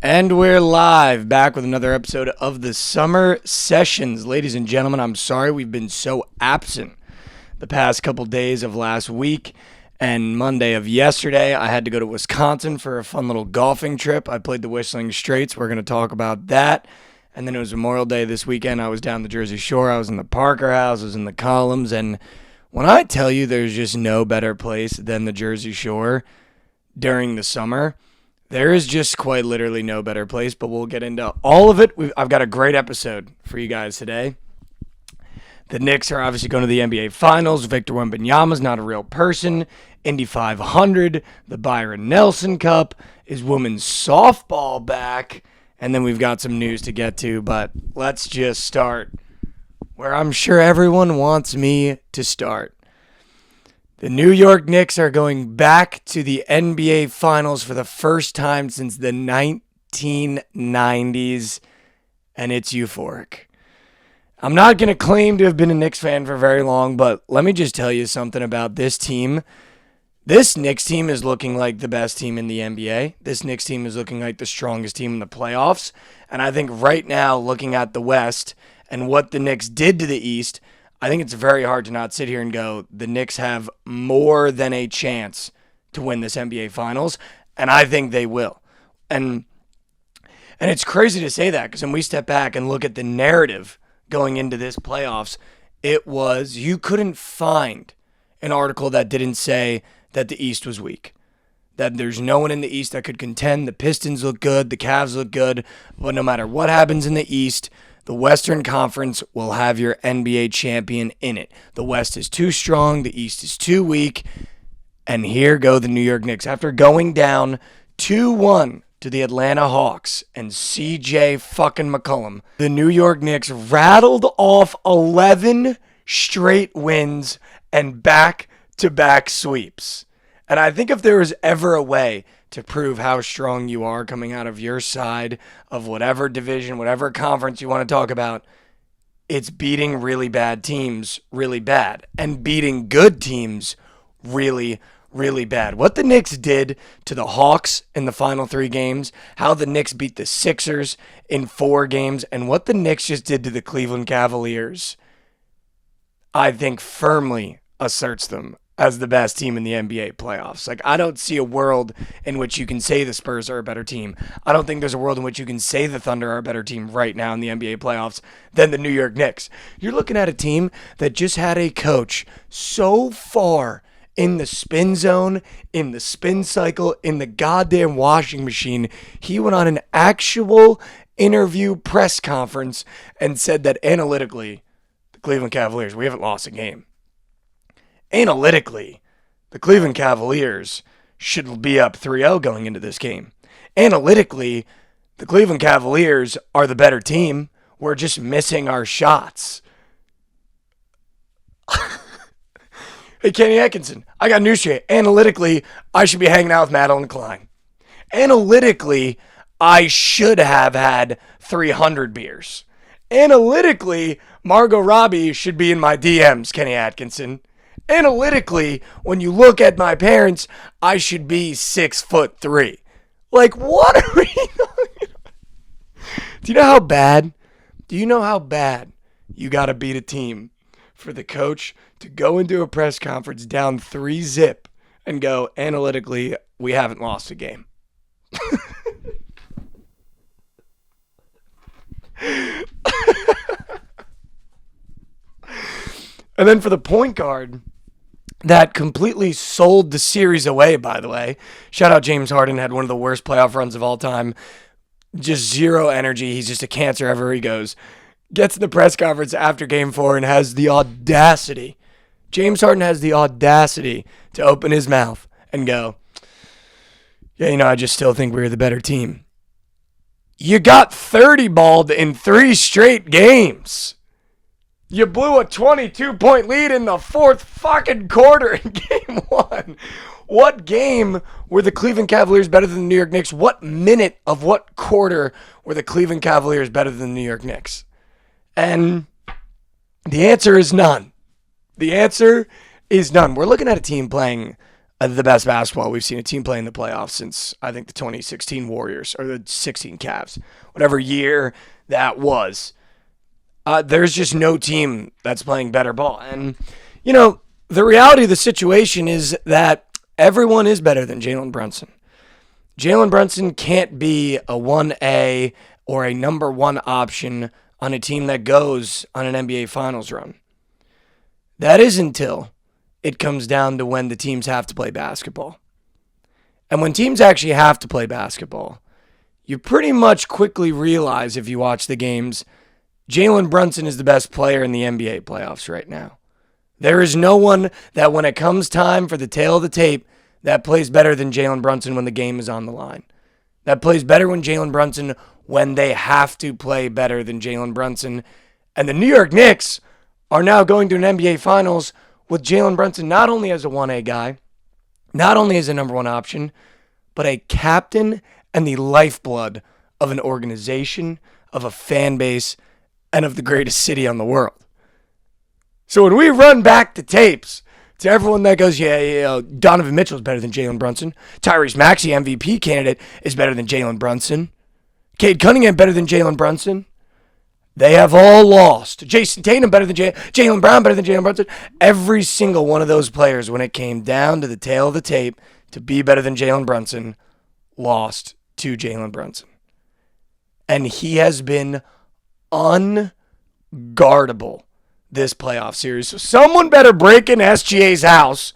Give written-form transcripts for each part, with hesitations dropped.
And we're live, back with another episode of the Summer Sessions. Ladies and gentlemen, I'm sorry we've been so absent the past couple days of last week and Monday of yesterday. I had to go to Wisconsin for a fun little golfing trip. I played the Whistling Straits. We're going to talk about that. And then it was Memorial Day this weekend. I was down the Jersey Shore. I was in the Parker House. I was in the Columns. And when I tell you there's just no better place than the Jersey Shore during the summer, there is just quite literally no better place, but we'll get into all of it. I've got a great episode for you guys today. The Knicks are obviously going to the NBA Finals. Victor Wembanyama's not a real person. Indy 500, the Byron Nelson Cup, is women's softball back, and then we've got some news to get to, but let's just start where I'm sure everyone wants me to start. The New York Knicks are going back to the NBA Finals for the first time since the 1990s, and it's euphoric. I'm not going to claim to have been a Knicks fan for very long, but let me just tell you something about this team. This Knicks team is looking like the best team in the NBA. This Knicks team is looking like the strongest team in the playoffs, and I think right now, looking at the West and what the Knicks did to the East, I think it's very hard to not sit here and go, the Knicks have more than a chance to win this NBA Finals, and I think they will. And it's crazy to say that, because when we step back and look at the narrative going into this playoffs, it was, you couldn't find an article that didn't say that the East was weak, that there's no one in the East that could contend. The Pistons look good, the Cavs look good, but no matter what happens in the East, the Western Conference will have your NBA champion in it. The West is too strong. The East is too weak. And here go the New York Knicks. After going down 2-1 to the Atlanta Hawks and CJ fucking McCollum, the New York Knicks rattled off 11 straight wins and back-to-back sweeps. And I think if there was ever a way to prove how strong you are coming out of your side of whatever division, whatever conference you want to talk about, it's beating really bad teams really bad and beating good teams really, really bad. What the Knicks did to the Hawks in the final 3 games, how the Knicks beat the Sixers in 4 games, and what the Knicks just did to the Cleveland Cavaliers, I think firmly asserts them as the best team in the NBA playoffs. Like, I don't see a world in which you can say the Spurs are a better team. I don't think there's a world in which you can say the Thunder are a better team right now in the NBA playoffs than the New York Knicks. You're looking at a team that just had a coach so far in the spin zone, in the spin cycle, in the goddamn washing machine. He went on an actual interview press conference and said that analytically, the Cleveland Cavaliers, we haven't lost a game. Analytically, the Cleveland Cavaliers should be up 3-0 going into this game. Analytically, the Cleveland Cavaliers are the better team. We're just missing our shots. Hey, Kenny Atkinson, I got news for you. Analytically, I should be hanging out with Madeline Klein. Analytically, I should have had 300 beers. Analytically, Margot Robbie should be in my DMs, Kenny Atkinson. Analytically, when you look at my parents, I should be 6'3". Like, what are we doing? Do you know how bad? Do you know how bad you got to beat a team for the coach to go into a press conference down 3-0 and go, analytically, we haven't lost a game? And then for the point guard that completely sold the series away, by the way. Shout out James Harden, had one of the worst playoff runs of all time. Just zero energy. He's just a cancer everywhere he goes. Gets to the press conference after Game 4 and has the audacity. James Harden has the audacity to open his mouth and go, yeah, I just still think we're the better team. You got 30-balled in 3 straight games. You blew a 22-point lead in the 4th fucking quarter in Game 1. What game were the Cleveland Cavaliers better than the New York Knicks? What minute of what quarter were the Cleveland Cavaliers better than the New York Knicks? And the answer is none. The answer is none. We're looking at a team playing the best basketball we've seen a team play in the playoffs since, I think, the 2016 Warriors or the 16 Cavs, whatever year that was. There's just no team that's playing better ball. And, the reality of the situation is that everyone is better than Jalen Brunson. Jalen Brunson can't be a 1A or a number one option on a team that goes on an NBA Finals run. That is until it comes down to when the teams have to play basketball. And when teams actually have to play basketball, you pretty much quickly realize if you watch the games, Jalen Brunson is the best player in the NBA playoffs right now. There is no one that when it comes time for the tail of the tape that plays better than Jalen Brunson when the game is on the line. That plays better when Jalen Brunson when they have to play better than Jalen Brunson. And the New York Knicks are now going to an NBA Finals with Jalen Brunson not only as a 1A guy, not only as a number one option, but a captain and the lifeblood of an organization, of a fan base, and of the greatest city on the world. So when we run back the tapes to everyone that goes, Donovan Mitchell is better than Jalen Brunson. Tyrese Maxey, MVP candidate, is better than Jalen Brunson. Cade Cunningham better than Jalen Brunson. They have all lost. Jason Tatum better than Jalen Brown better than Jalen Brunson. Every single one of those players, when it came down to the tail of the tape to be better than Jalen Brunson, lost to Jalen Brunson. And he has been unguardable this playoff series. So someone better break in SGA's house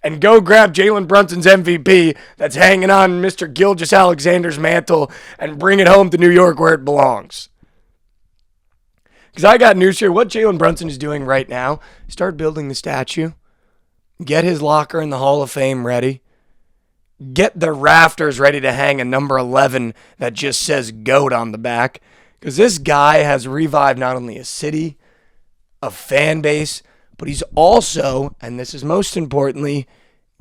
and go grab Jalen Brunson's MVP that's hanging on Mr. Gilgeous-Alexander's mantle and bring it home to New York where it belongs. Because I got news here. What Jalen Brunson is doing right now, start building the statue. Get his locker in the Hall of Fame ready. Get the rafters ready to hang a number 11 that just says GOAT on the back. Because this guy has revived not only a city, a fan base, but he's also, and this is most importantly,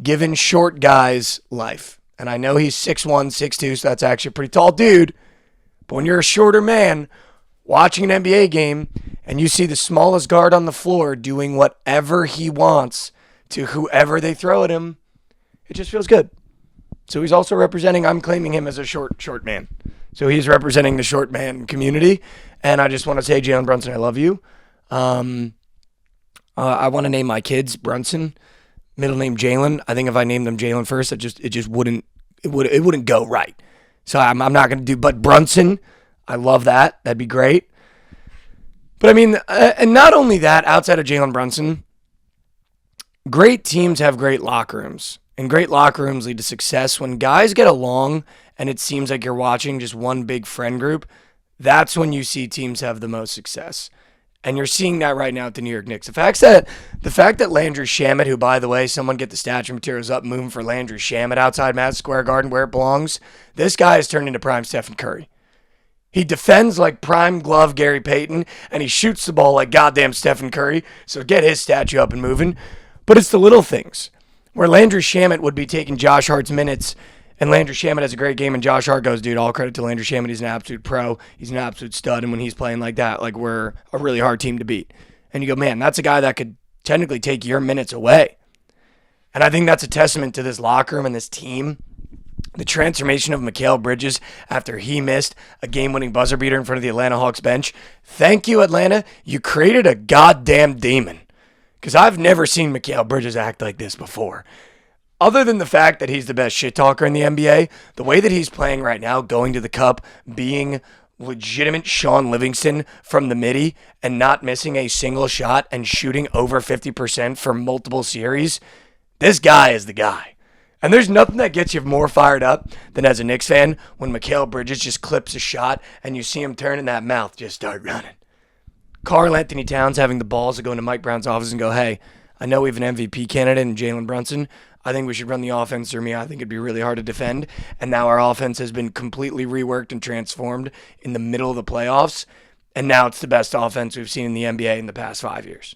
given short guys life. And I know he's 6'1", 6'2", so that's actually a pretty tall dude. But when you're a shorter man watching an NBA game and you see the smallest guard on the floor doing whatever he wants to whoever they throw at him, it just feels good. So he's also representing, I'm claiming him as a short man. So he's representing the short man community. And I just want to say, Jalen Brunson, I love you. I want to name my kids Brunson, middle name Jalen. I think if I named them Jalen first, it just wouldn't go right. So I'm not going to do, but Brunson, I love that. That'd be great. But I mean, and not only that, outside of Jalen Brunson, great teams have great locker rooms. And great locker rooms lead to success. When guys get along and it seems like you're watching just one big friend group, that's when you see teams have the most success. And you're seeing that right now at the New York Knicks. The fact that Landry Shamet, who, by the way, someone get the statue materials up, moving for Landry Shamet outside Madison Square Garden where it belongs, this guy has turned into prime Stephen Curry. He defends like prime glove Gary Payton, and he shoots the ball like goddamn Stephen Curry. So get his statue up and moving. But it's the little things where Landry Shamet would be taking Josh Hart's minutes, and Landry Shamet has a great game, and Josh Hart goes, dude, all credit to Landry Shamet. He's an absolute pro. He's an absolute stud, and when he's playing like that, like we're a really hard team to beat. And you go, man, that's a guy that could technically take your minutes away. And I think that's a testament to this locker room and this team. The transformation of Mikal Bridges after he missed a game-winning buzzer beater in front of the Atlanta Hawks bench. Thank you, Atlanta. You created a goddamn demon. Because I've never seen Mikal Bridges act like this before. Other than the fact that he's the best shit talker in the NBA, the way that he's playing right now, going to the cup, being legitimate Sean Livingston from the midi and not missing a single shot and shooting over 50% for multiple series, this guy is the guy. And there's nothing that gets you more fired up than as a Knicks fan when Mikal Bridges just clips a shot and you see him turn and that mouth just start running. Karl Anthony Towns having the balls to go into Mike Brown's office and go, hey, I know we have an MVP candidate in Jalen Brunson. I think we should run the offense through me. I think it'd be really hard to defend. And now our offense has been completely reworked and transformed in the middle of the playoffs. And now it's the best offense we've seen in the NBA in the past 5 years.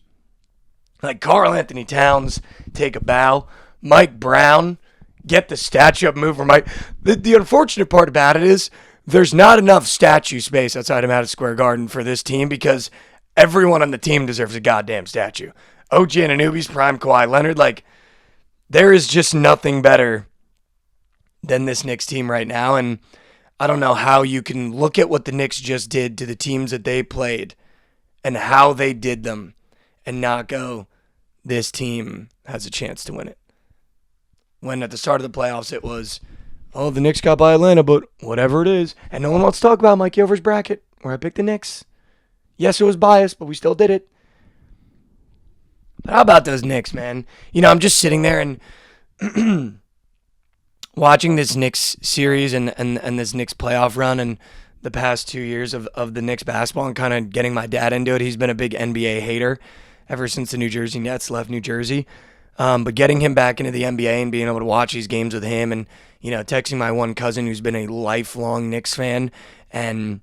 Like Karl Anthony Towns, take a bow. Mike Brown, get the statue up, move for Mike. The unfortunate part about it is there's not enough statue space outside of Madison Square Garden for this team because everyone on the team deserves a goddamn statue. OG Anunoby's prime Kawhi Leonard, like, There is just nothing better than this Knicks team right now. And I don't know how you can look at what the Knicks just did to the teams that they played and how they did them and not go, this team has a chance to win it. When at the start of the playoffs it was, oh, the Knicks got by Atlanta, but whatever it is. And no one wants to talk about Mikey Over's bracket where I picked the Knicks. Yes, it was biased, but we still did it. But how about those Knicks, man? I'm just sitting there and watching this Knicks series and this Knicks playoff run and the past 2 years of the Knicks basketball and kind of getting my dad into it. He's been a big NBA hater ever since the New Jersey Nets left New Jersey. But getting him back into the NBA and being able to watch these games with him and, texting my one cousin who's been a lifelong Knicks fan and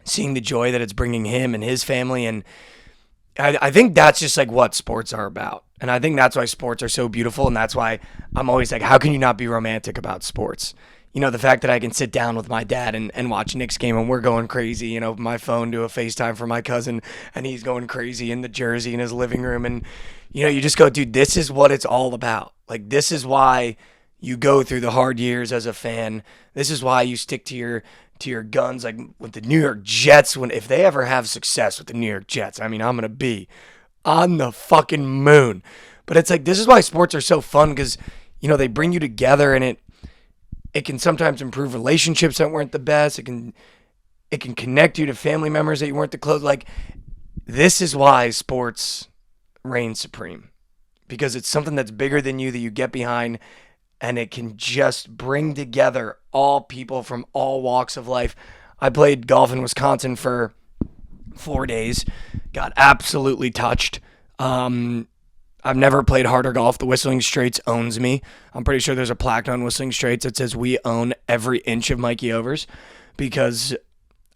seeing the joy that it's bringing him and his family. And I think that's just like what sports are about. And I think that's why sports are so beautiful. And that's why I'm always like, how can you not be romantic about sports? The fact that I can sit down with my dad and watch a Knicks game and we're going crazy, my phone do a FaceTime for my cousin and he's going crazy in the jersey in his living room. And, you just go, dude, this is what it's all about. Like, this is why you go through the hard years as a fan. This is why you stick to your guns. Like with the New York Jets, if they ever have success with the New York Jets, I'm going to be on the fucking moon. But it's like, this is why sports are so fun because, they bring you together and it can sometimes improve relationships that weren't the best. It can connect you to family members that you weren't the close. Like, this is why sports reign supreme, because it's something that's bigger than you that you get behind, and it can just bring together all people from all walks of life. I played golf in Wisconsin for 4 days, got absolutely touched. I've never played harder golf. The Whistling Straits owns me. I'm pretty sure there's a plaque on Whistling Straits that says we own every inch of Mikey Overs, because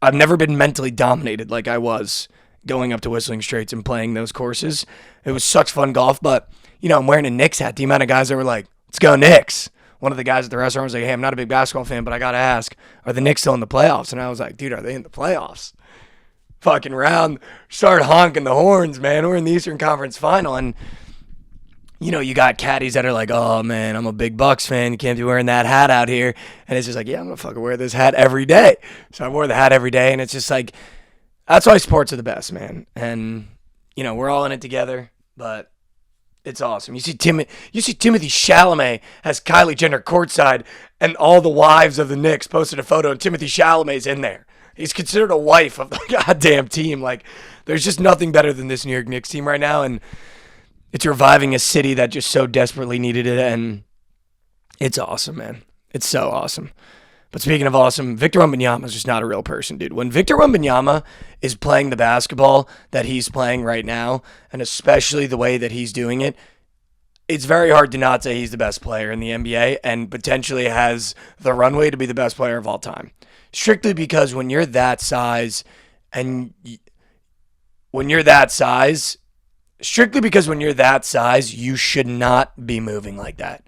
I've never been mentally dominated like I was going up to Whistling Straits and playing those courses. It was such fun golf, but, I'm wearing a Knicks hat. The amount of guys that were like, let's go Knicks. One of the guys at the restaurant was like, hey, I'm not a big basketball fan, but I got to ask, are the Knicks still in the playoffs? And I was like, dude, are they in the playoffs? Fucking round, started honking the horns, man. We're in the Eastern Conference Final, and you got caddies that are like, oh, man, I'm a big Bucks fan. You can't be wearing that hat out here. And it's just like, yeah, I'm going to fucking wear this hat every day. So I wore the hat every day, and it's just like, that's why sports are the best, man. And, we're all in it together, but it's awesome. You see Timothy Chalamet has Kylie Jenner courtside, and all the wives of the Knicks posted a photo, and Timothy Chalamet's in there. He's considered a wife of the goddamn team. Like, there's just nothing better than this New York Knicks team right now, and it's reviving a city that just so desperately needed it, and it's awesome, man. It's so awesome. But speaking of awesome, Victor Wembanyama is just not a real person, dude. When Victor Wembanyama is playing the basketball that he's playing right now, and especially the way that he's doing it, it's very hard to not say he's the best player in the NBA and potentially has the runway to be the best player of all time. Strictly because when you're that size, you should not be moving like that.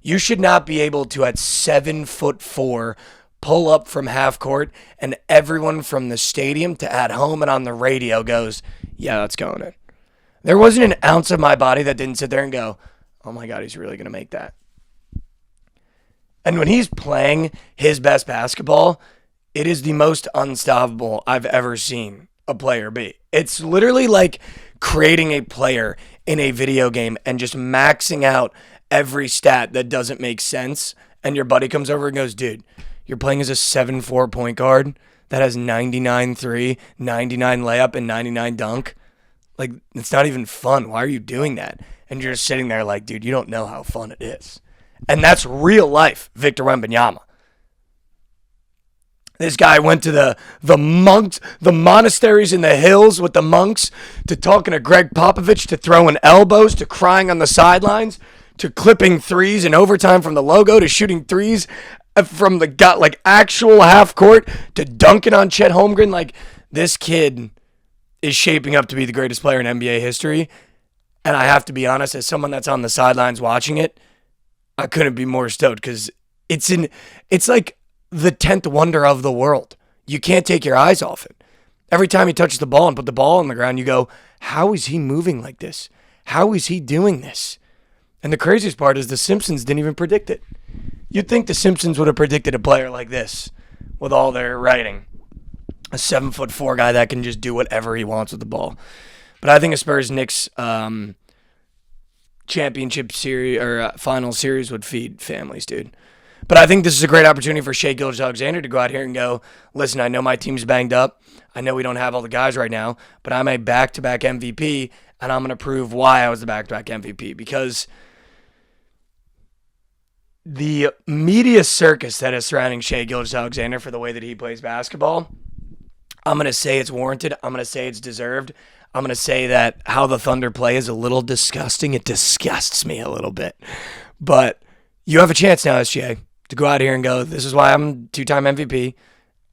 You should not be able to, at 7'4", pull up from half court, and everyone from the stadium to at home and on the radio goes, yeah, that's going in. There wasn't an ounce of my body that didn't sit there and go, oh my God, he's really going to make that. And when he's playing his best basketball, it is the most unstoppable I've ever seen a player be. It's literally like creating a player in a video game and just maxing out every stat that doesn't make sense, and your buddy comes over and goes, dude, you're playing as a 7'4" point guard that has 99 3, 99 layup, and 99 dunk. Like, it's not even fun. Why are you doing that? And you're just sitting there like, dude, you don't know how fun it is. And that's real life Victor Wembanyama. This guy went to the monks, the monasteries in the hills with the monks, to talking to Greg Popovich, to throwing elbows, to crying on the sidelines, to clipping threes in overtime from the logo, to shooting threes from the actual half court, to dunking on Chet Holmgren. Like, this kid is shaping up to be the greatest player in NBA history. And I have to be honest, as someone that's on the sidelines watching it, I couldn't be more stoked, because it's like the 10th wonder of the world. You can't take your eyes off it. Every time he touches the ball and put the ball on the ground, you go, how is he moving like this? How is he doing this? And the craziest part is the Simpsons didn't even predict it. You'd think the Simpsons would have predicted a player like this with all their writing. A 7'4" guy that can just do whatever he wants with the ball. But I think a Spurs-Knicks championship series or final series would feed families, dude. But I think this is a great opportunity for Shai Gilgeous-Alexander to go out here and go, listen, I know my team's banged up. I know we don't have all the guys right now, but I'm a back-to-back MVP, and I'm going to prove why I was the back-to-back MVP. Because the media circus that is surrounding Shai Gilgeous-Alexander for the way that he plays basketball, I'm going to say it's warranted. I'm going to say it's deserved. I'm going to say that how the Thunder play is a little disgusting. It disgusts me a little bit. But you have a chance now, SGA, to go out here and go, this is why I'm two-time MVP,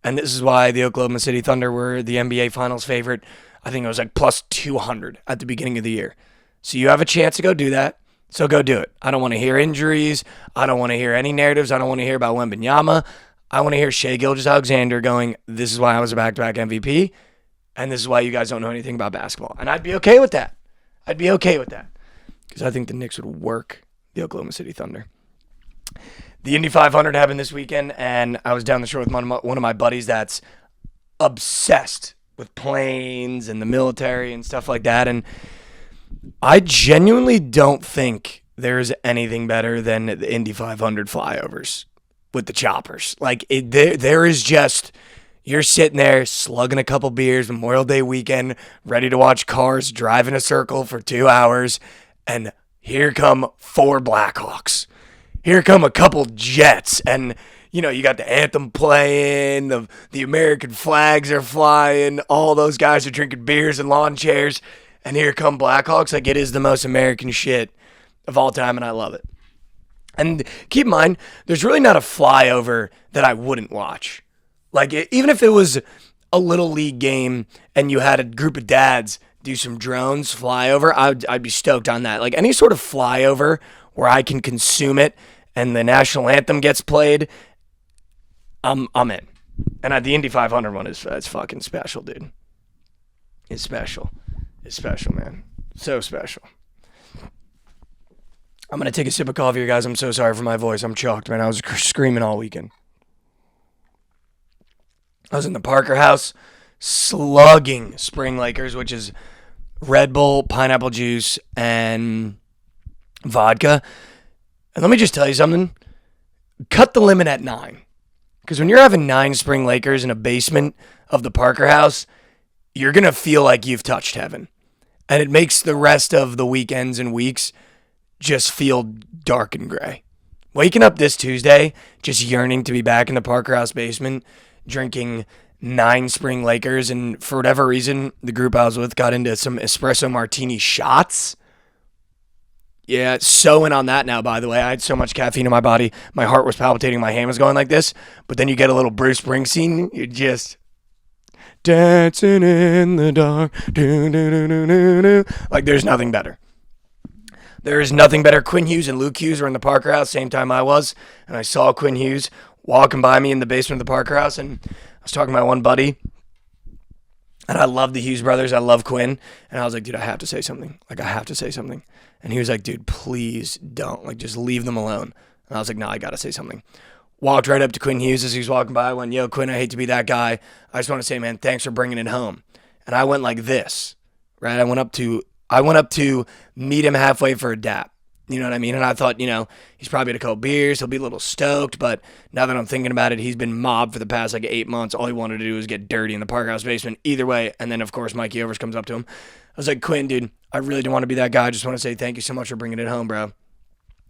and this is why the Oklahoma City Thunder were the NBA Finals favorite. I think it was like plus 200 at the beginning of the year. So you have a chance to go do that. So go do it. I don't want to hear injuries. I don't want to hear any narratives. I don't want to hear about Wembanyama. I want to hear Shai Gilgeous-Alexander going, this is why I was a back-to-back MVP, and this is why you guys don't know anything about basketball. And I'd be okay with that. I'd be okay with that. Because I think the Knicks would work the Oklahoma City Thunder. The Indy 500 happened this weekend, and I was down the shore with one of my buddies that's obsessed with planes and the military and stuff like that. And I genuinely don't think there's anything better than the Indy 500 flyovers with the choppers. Like, there is just, you're sitting there slugging a couple beers, Memorial Day weekend, ready to watch cars drive in a circle for 2 hours, and here come 4 Blackhawks. Here come a couple jets, and, you know, you got the anthem playing, the American flags are flying, all those guys are drinking beers in lawn chairs, and here come Blackhawks. Like, it is the most American shit of all time, and I love it. And keep in mind, there's really not a flyover that I wouldn't watch. Like, even if it was a little league game and you had a group of dads do some drones flyover, I'd be stoked on that. Like, any sort of flyover where I can consume it and the national anthem gets played, I'm in. And the Indy 500 one is fucking special, dude. It's special. It's special, man. So special. I'm going to take a sip of coffee here, guys. I'm so sorry for my voice. I'm choked, man. I was screaming all weekend. I was in the Parker house slugging Spring Lakers, which is Red Bull, pineapple juice, and vodka. And let me just tell you something. Cut the limit at 9. Because when you're having 9 Spring Lakers in a basement of the Parker house, you're going to feel like you've touched heaven. And it makes the rest of the weekends and weeks just feel dark and gray. Waking up this Tuesday, just yearning to be back in the Parker House basement, drinking 9 Spring Lakers, and for whatever reason, the group I was with got into some espresso martini shots. Yeah, so in on that now, by the way. I had so much caffeine in my body, my heart was palpitating, my hand was going like this, but then you get a little Bruce Springsteen, you just dancing in the dark, like there's nothing better. There is nothing better. Quinn Hughes and Luke Hughes were in the Parker House same time I was, and I saw Quinn Hughes walking by me in the basement of the Parker House, and I was talking to my one buddy, and I love the Hughes brothers. I love Quinn, and I was like, dude, I have to say something. Like, I have to say something. And he was like, dude, please don't. Like, just leave them alone. And I was like, no, I got to say something. Walked right up to Quinn Hughes as he was walking by. I went, yo, Quinn, I hate to be that guy. I just want to say, man, thanks for bringing it home. And I went like this, right? I went up to meet him halfway for a dap. You know what I mean? And I thought, you know, he's probably at a couple beers. He'll be a little stoked. But now that I'm thinking about it, he's been mobbed for the past like 8 months. All he wanted to do was get dirty in the Park House basement. Either way. And then, of course, Mikey Overs comes up to him. I was like, Quinn, dude, I really don't want to be that guy. I just want to say thank you so much for bringing it home, bro.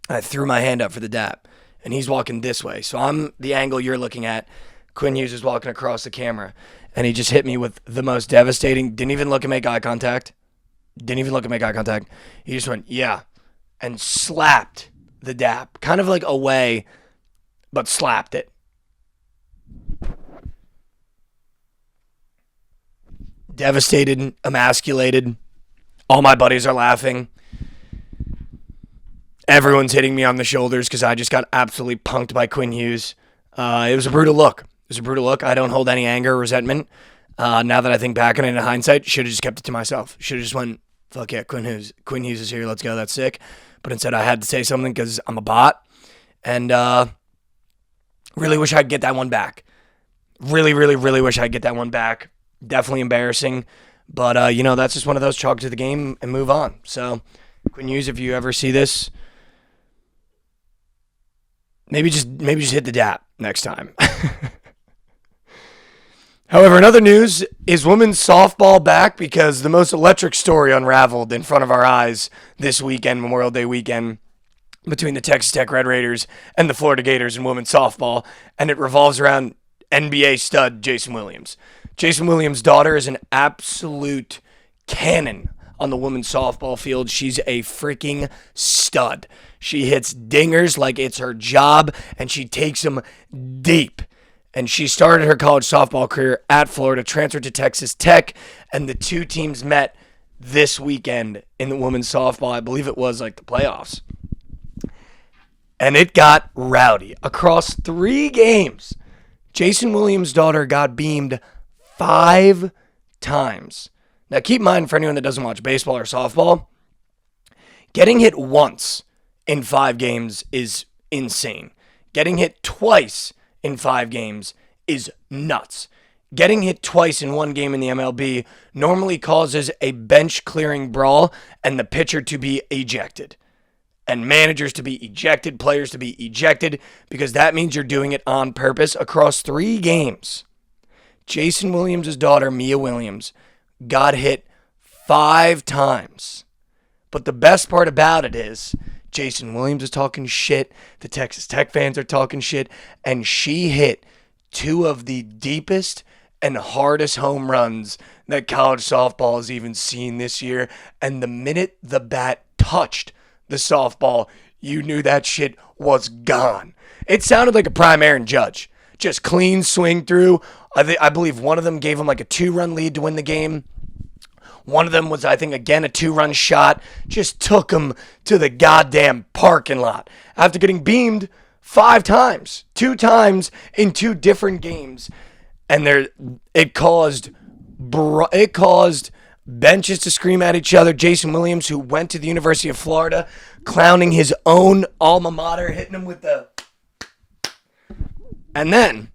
I threw my hand up for the dap. And he's walking this way. So I'm the angle you're looking at. Quinn Hughes is walking across the camera. And he just hit me with the most devastating, didn't even look and make eye contact. He just went, yeah, and slapped the dap. Kind of like away, but slapped it. Devastated, emasculated. All my buddies are laughing. Everyone's hitting me on the shoulders because I just got absolutely punked by Quinn Hughes. It was a brutal look. I don't hold any anger or resentment. Now that I think back on it in hindsight, should have just kept it to myself. Should have just went, fuck yeah, Quinn Hughes is here. Let's go. That's sick. but instead I had to say something because I'm a bot, and really wish I'd get that one back. Really, really, really wish I'd get that one back. Definitely embarrassing, but that's just one of those chalk to the game and move on. So, Quinn Hughes, if you ever see this, maybe just hit the dap next time. However, in other news, is women's softball back? Because the most electric story unraveled in front of our eyes this weekend, Memorial Day weekend, between the Texas Tech Red Raiders and the Florida Gators in women's softball, and it revolves around NBA stud Jason Williams. Jason Williams' daughter is an absolute cannon on the women's softball field. She's a freaking stud. She hits dingers like it's her job, and she takes them deep. And she started her college softball career at Florida, transferred to Texas Tech, and the two teams met this weekend in the women's softball. I believe it was like the playoffs. And it got rowdy. Across 3 games, Jason Williams' daughter got beamed 5 times. Now keep in mind, for anyone that doesn't watch baseball or softball, getting hit once in 5 games is insane. Getting hit twice in 5 games is nuts. Getting hit twice in 1 game in the MLB normally causes a bench clearing brawl and the pitcher to be ejected. And managers to be ejected, players to be ejected, because that means you're doing it on purpose. Across 3 games, Jason Williams' daughter, Mia Williams, got hit 5 times. But the best part about it is Jason Williams is talking shit, the Texas Tech fans are talking shit, and she hit 2 of the deepest and hardest home runs that college softball has even seen this year. And the minute the bat touched the softball, you knew that shit was gone. It sounded like a prime Aaron Judge. Just clean swing through. I believe one of them gave him like a 2-run lead to win the game. One of them was, I think, again, a 2-run shot. Just took him to the goddamn parking lot after getting beamed 5 times. 2 times in 2 different games. And it caused benches to scream at each other. Jason Williams, who went to the University of Florida, clowning his own alma mater, hitting him with the... And then,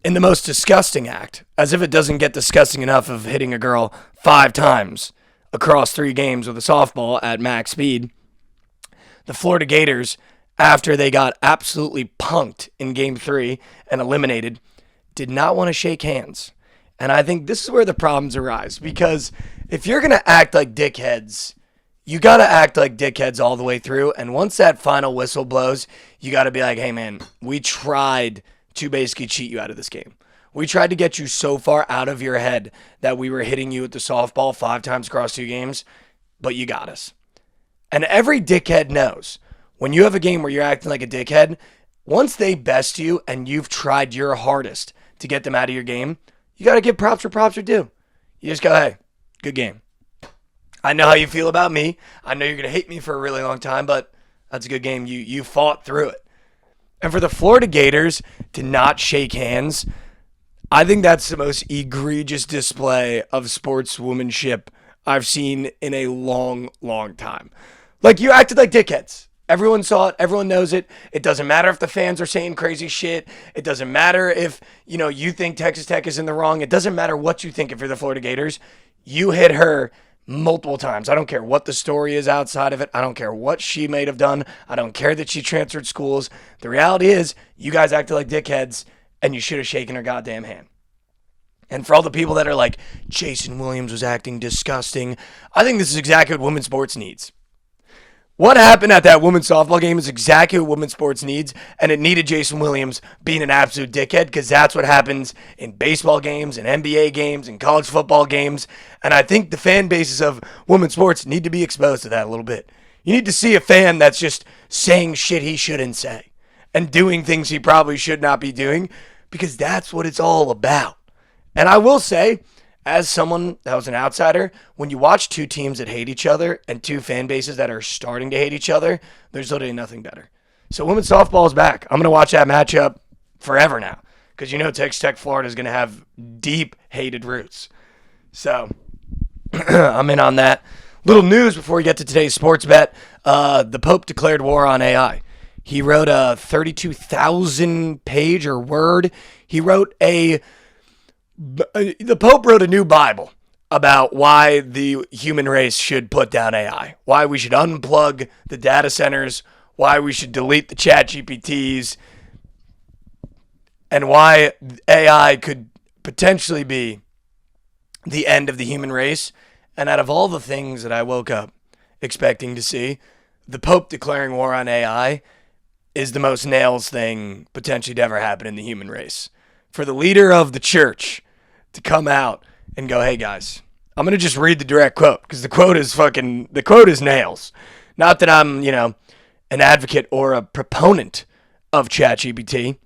in the most disgusting act, as if it doesn't get disgusting enough of hitting a girl 5 times across 3 games with a softball at max speed, the Florida Gators, after they got absolutely punked in Game 3 and eliminated, did not want to shake hands. And I think this is where the problems arise, because if you're going to act like dickheads, you got to act like dickheads all the way through. And once that final whistle blows, you got to be like, hey, man, we tried to basically cheat you out of this game. We tried to get you so far out of your head that we were hitting you with the softball 5 times across 2 games, but you got us. And every dickhead knows when you have a game where you're acting like a dickhead, once they best you and you've tried your hardest to get them out of your game, you got to give props where props are due. You just go, hey, good game. I know how you feel about me. I know you're going to hate me for a really long time, but that's a good game. You fought through it. And for the Florida Gators to not shake hands, I think that's the most egregious display of sportswomanship I've seen in a long, long time. Like, you acted like dickheads. Everyone saw it. Everyone knows it. It doesn't matter if the fans are saying crazy shit. It doesn't matter if, you think Texas Tech is in the wrong. It doesn't matter what you think if you're the Florida Gators. You hit her multiple times. I don't care what the story is outside of it. I don't care what she may have done. I don't care that she transferred schools. The reality is, you guys acted like dickheads, and you should have shaken her goddamn hand. And for all the people that are like, Jason Williams was acting disgusting, I think this is exactly what women's sports needs. What happened at that women's softball game is exactly what women's sports needs, and it needed Jason Williams being an absolute dickhead, because that's what happens in baseball games, in NBA games, in college football games, and I think the fan bases of women's sports need to be exposed to that a little bit. You need to see a fan that's just saying shit he shouldn't say and doing things he probably should not be doing, because that's what it's all about. And I will say, as someone that was an outsider, when you watch 2 teams that hate each other and 2 fan bases that are starting to hate each other, there's literally nothing better. So women's softball is back. I'm going to watch that matchup forever now, because Texas Tech Florida is going to have deep hated roots. So I'm in on that. Little news before we get to today's sports bet. The Pope declared war on AI. He wrote a 32,000 page or word. The Pope wrote a new Bible about why the human race should put down AI, why we should unplug the data centers, why we should delete the chat GPTs, and why AI could potentially be the end of the human race. And out of all the things that I woke up expecting to see, the Pope declaring war on AI is the most nails thing potentially to ever happen in the human race. For the leader of the church to come out and go, hey guys, I'm going to just read the direct quote because the quote is nails. Not that I'm, an advocate or a proponent of ChatGPT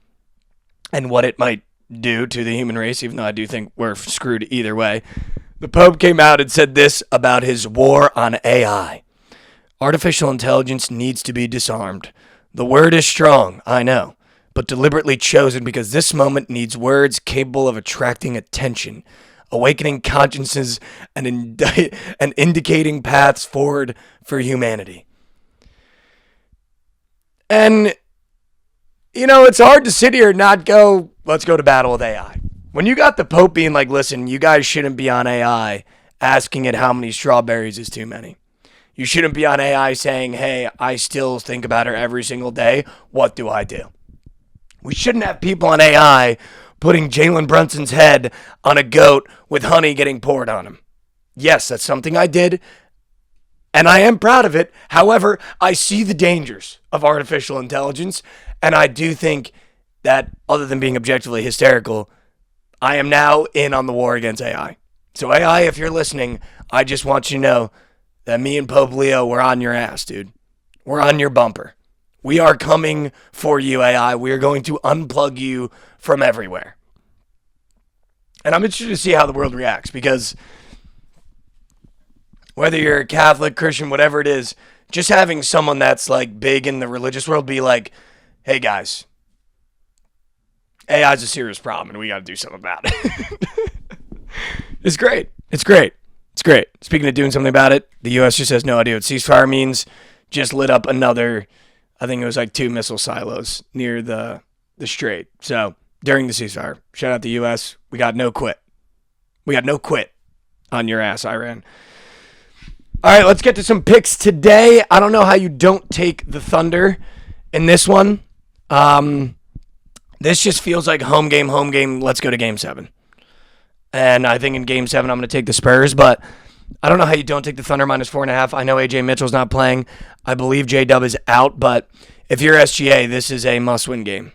and what it might do to the human race, even though I do think we're screwed either way. The Pope came out and said this about his war on AI. Artificial intelligence needs to be disarmed. The word is strong, I know, but deliberately chosen because this moment needs words capable of attracting attention, awakening consciences, and indicating paths forward for humanity. And, it's hard to sit here and not go, let's go to battle with AI. When you got the Pope being like, listen, you guys shouldn't be on AI asking it how many strawberries is too many. You shouldn't be on AI saying, hey, I still think about her every single day. What do I do? We shouldn't have people on AI putting Jalen Brunson's head on a goat with honey getting poured on him. Yes, that's something I did, and I am proud of it. However, I see the dangers of artificial intelligence, and I do think that other than being objectively hysterical, I am now in on the war against AI. So AI, if you're listening, I just want you to know that me and Pope Leo, we're on your ass, dude. We're on your bumper. We are coming for you, AI. We are going to unplug you from everywhere. And I'm interested to see how the world reacts because whether you're a Catholic, Christian, whatever it is, just having someone that's like big in the religious world be like, hey guys, AI is a serious problem, and we got to do something about it. It's great. It's great. It's great. Speaking of doing something about it, the U.S. just has no idea what ceasefire means. Just lit up another, I think it was like 2 missile silos near the strait. So during the ceasefire, shout out the U.S. We got no quit. We got no quit on your ass, Iran. All right, let's get to some picks today. I don't know how you don't take the Thunder in this one. This just feels like home game. Let's go to Game 7. And I think in Game 7, I'm going to take the Spurs, but I don't know how you don't take the Thunder minus 4.5. I know A.J. Mitchell's not playing. I believe J-Dub is out, but if you're SGA, this is a must-win game.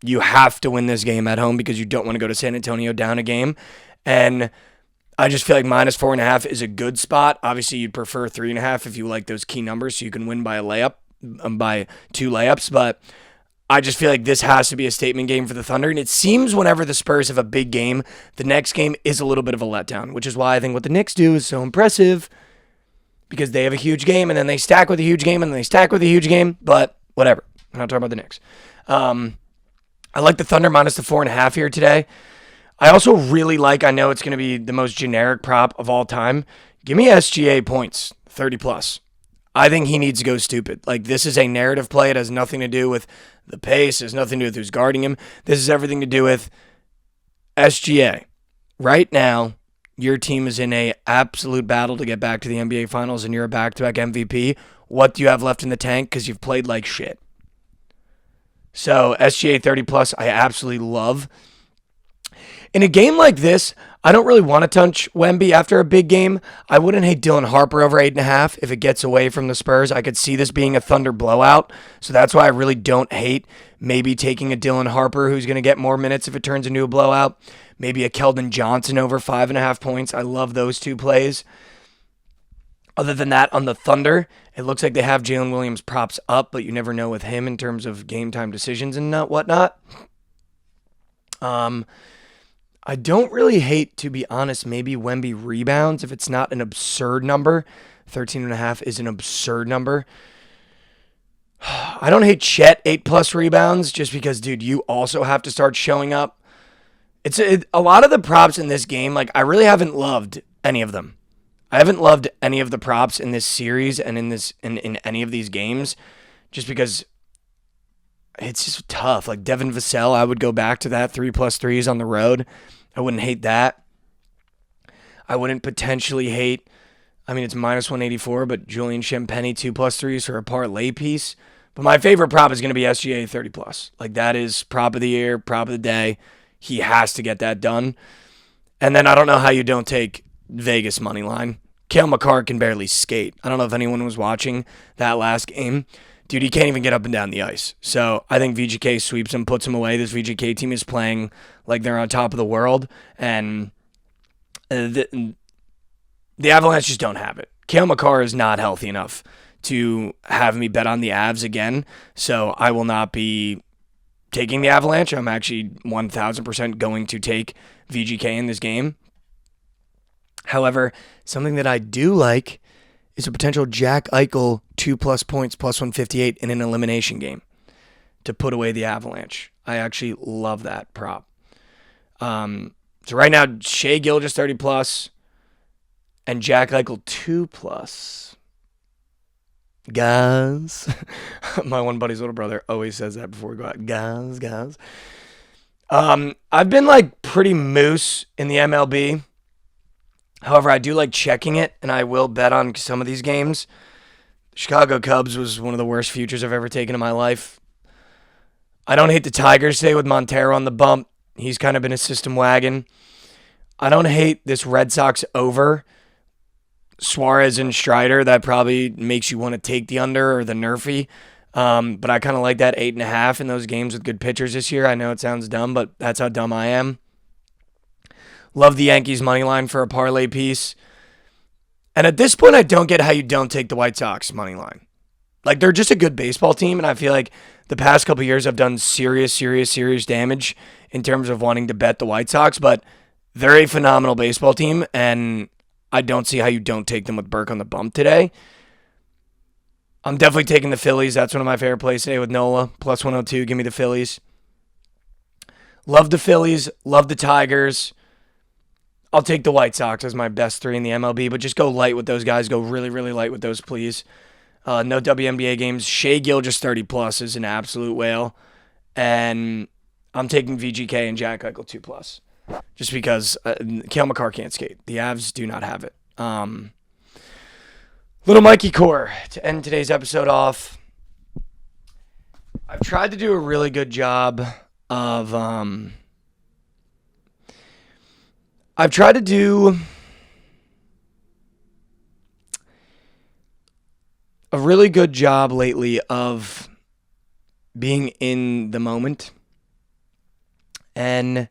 You have to win this game at home because you don't want to go to San Antonio down a game. And I just feel like minus 4.5 is a good spot. Obviously, you'd prefer 3.5 if you like those key numbers so you can win by a layup, by 2 layups, but I just feel like this has to be a statement game for the Thunder, and it seems whenever the Spurs have a big game, the next game is a little bit of a letdown, which is why I think what the Knicks do is so impressive, because they have a huge game, and then they stack with a huge game, and then they stack with a huge game, but whatever. I'm not talking about the Knicks. I like the Thunder minus the 4.5 here today. I also really like, I know it's going to be the most generic prop of all time, give me SGA points, 30 plus. I think he needs to go stupid. Like, this is a narrative play. It has nothing to do with the pace. It has nothing to do with who's guarding him. This is everything to do with SGA. Right now, your team is in a absolute battle to get back to the NBA Finals, and you're a back-to-back MVP. What do you have left in the tank? Because you've played like shit. So, SGA 30 plus, I absolutely love. In a game like this, I don't really want to touch Wemby after a big game. I wouldn't hate Dylan Harper over 8.5 if it gets away from the Spurs. I could see this being a Thunder blowout, so that's why I really don't hate maybe taking a Dylan Harper who's going to get more minutes if it turns into a blowout. Maybe a Keldon Johnson over 5.5 points. I love those two plays. Other than that, on the Thunder, it looks like they have Jalen Williams props up, but you never know with him in terms of game time decisions and whatnot. I don't really hate, to be honest, maybe Wemby rebounds if it's not an absurd number. 13.5 is an absurd number. I don't hate Chet 8+ rebounds just because, dude, you also have to start showing up. A lot of the props in this game, like, I really haven't loved any of them. I haven't loved any of the props in this series and in any of these games, just because it's just tough. Like Devin Vassell, I would go back to that 3+3s on the road. I wouldn't hate that. I wouldn't potentially hate, I mean, it's -184, but Julian Champagny 2+3s for a parlay piece. But my favorite prop is going to be SGA 30+. Like that is prop of the year, prop of the day. He has to get that done. And then I don't know how you don't take Vegas money line. Cale Makar can barely skate. I don't know if anyone was watching that last game. Dude, he can't even get up and down the ice. So I think VGK sweeps him, puts him away. This VGK team is playing like they're on top of the world. And the Avalanche just don't have it. Cale Makar is not healthy enough to have me bet on the Avs again. So I will not be taking the Avalanche. I'm actually 1,000% going to take VGK in this game. However, something that I do like is a potential Jack Eichel 2+ points +158 in an elimination game to put away the Avalanche. I actually love that prop. So right now, Shea Gilgeous 30+ and Jack Eichel 2+. Guys. My one buddy's little brother always says that before we go out. Guys. I've been like pretty moose in the MLB. However, I do like checking it, and I will bet on some of these games. Chicago Cubs was one of the worst futures I've ever taken in my life. I don't hate the Tigers today with Montero on the bump. He's kind of been a system wagon. I don't hate this Red Sox over. Suarez and Strider, that probably makes you want to take the under or the Nerfy. But I kind of like that 8.5 in those games with good pitchers this year. I know it sounds dumb, but that's how dumb I am. Love the Yankees money line for a parlay piece. And at this point, I don't get how you don't take the White Sox money line. Like, they're just a good baseball team, and I feel like the past couple of years I've done serious damage in terms of wanting to bet the White Sox, but they're a phenomenal baseball team, and I don't see how you don't take them with Burke on the bump today. I'm definitely taking the Phillies. That's one of my favorite plays today with Nola. +102. Give me the Phillies. Love the Phillies. Love the Tigers. I'll take the White Sox as my best 3 in the MLB, but just go light with those guys. Go really, really light with those, please. No WNBA games. Shea Gilgeous 30+ is an absolute whale. And I'm taking VGK and Jack Eichel 2+. Just because Cale Makar can't skate. The Avs do not have it. Little Mikey Core to end today's episode off. I've tried to do a really good job of I've tried to do a really good job lately of being in the moment. And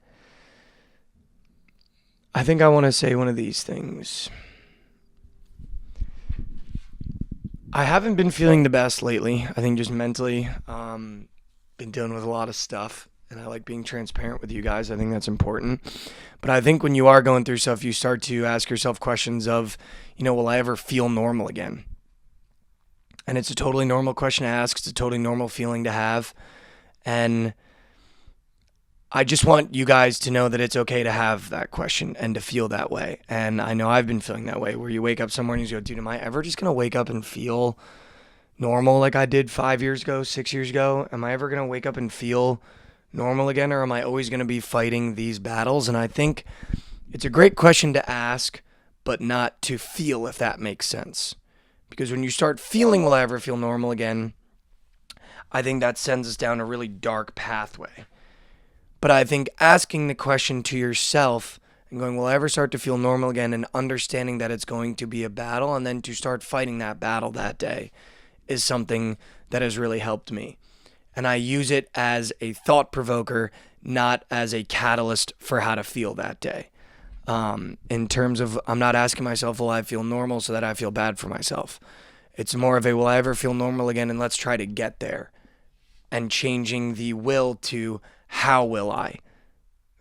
I think I want to say one of these things. I haven't been feeling the best lately. I think just mentally, been dealing with a lot of stuff, and I like being transparent with you guys. I think that's important. But I think when you are going through stuff, you start to ask yourself questions of, will I ever feel normal again? And it's a totally normal question to ask. It's a totally normal feeling to have. And I just want you guys to know that it's okay to have that question and to feel that way. And I know I've been feeling that way, where you wake up some mornings and you go, dude, am I ever just going to wake up and feel normal like I did 5 years ago, 6 years ago? Am I ever going to wake up and feel normal again, or am I always going to be fighting these battles? And I think it's a great question to ask, but not to feel, if that makes sense. Because when you start feeling, will I ever feel normal again, I think that sends us down a really dark pathway. But I think asking the question to yourself and going, will I ever start to feel normal again, and understanding that it's going to be a battle, and then to start fighting that battle that day, is something that has really helped me. And I use it as a thought provoker, not as a catalyst for how to feel that day. In terms of, I'm not asking myself, will I feel normal so that I feel bad for myself? It's more of a, will I ever feel normal again, and let's try to get there. And changing the will to, how will I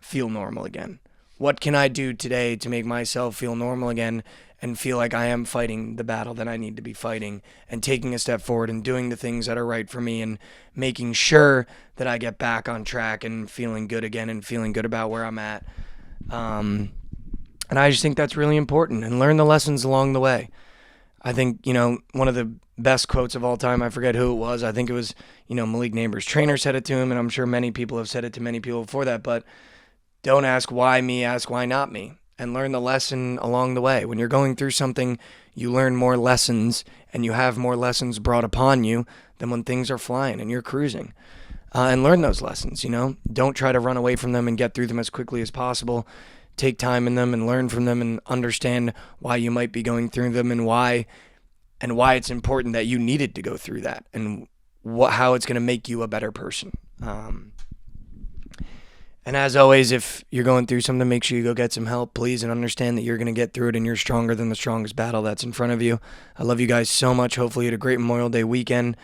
feel normal again? What can I do today to make myself feel normal again and feel like I am fighting the battle that I need to be fighting, and taking a step forward and doing the things that are right for me, and making sure that I get back on track and feeling good again and feeling good about where I'm at. And I just think that's really important, and learn the lessons along the way. I think, one of the best quotes of all time, I forget who it was. I think it was, Malik Neighbors' trainer said it to him, and I'm sure many people have said it to many people before that, but don't ask why me, ask why not me, and learn the lesson along the way. When you're going through something, you learn more lessons, and you have more lessons brought upon you than when things are flying and you're cruising. And learn those lessons, Don't try to run away from them and get through them as quickly as possible. Take time in them and learn from them and understand why you might be going through them and why it's important that you needed to go through that and how it's going to make you a better person. And as always, if you're going through something, make sure you go get some help, please, and understand that you're going to get through it and you're stronger than the strongest battle that's in front of you. I love you guys so much. Hopefully you had a great Memorial Day weekend.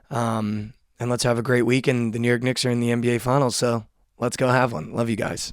And let's have a great weekend. The New York Knicks are in the NBA Finals, so let's go have one. Love you guys.